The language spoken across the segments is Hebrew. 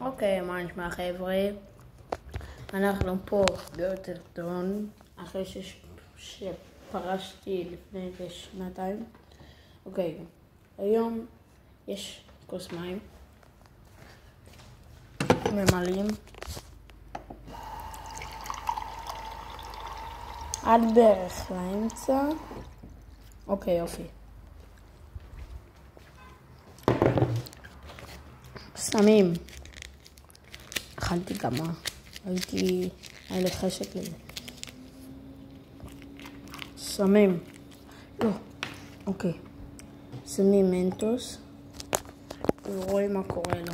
אוקיי, מה נשמע חבר'ה? אנחנו פה באוטרטון, אחרי שפרשתי לפני כשנתיים. אוקיי, היום יש כוס מים, ממלאים עד בערך לאמצע. אוקיי, יופי. שמים. אכלתי כמה, היה לי חשק לזה. שמים. לא, אוקיי. שמים מנטוס ורואים מה קורה לו.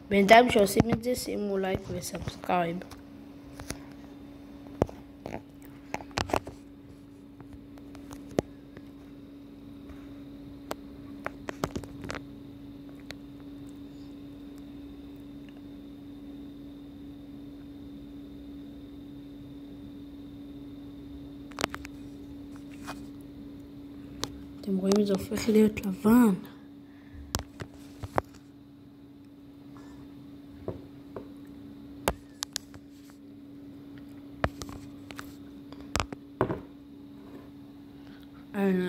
בינתיים שעושים את זה, שימו לייק וסאבסקרייב. אתם רואים את זה הופך להיות לבן.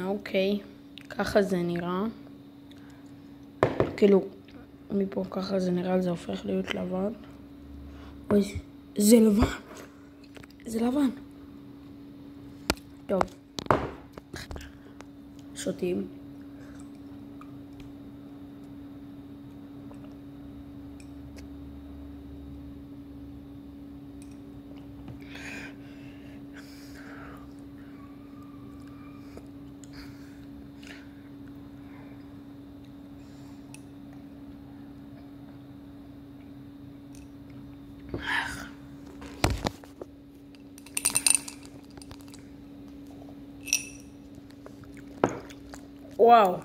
אוקיי, ככה זה נראה. כאילו, מפה ככה זה נראה, זה הופך להיות לבן. אוי, זה לבן. זה לבן. טוב. שותים. וואו.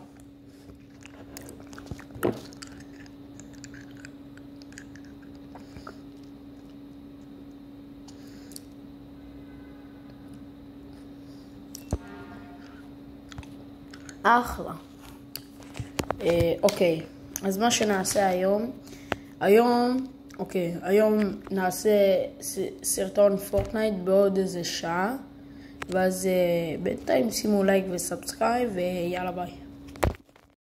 אחלה. אוקיי, אז מה שנעשה היום נעשה סרטון פורטנייט בעוד איזה שעה, ואז בינתיים שימו לייק וסאבסקרייב ויאללה ביי.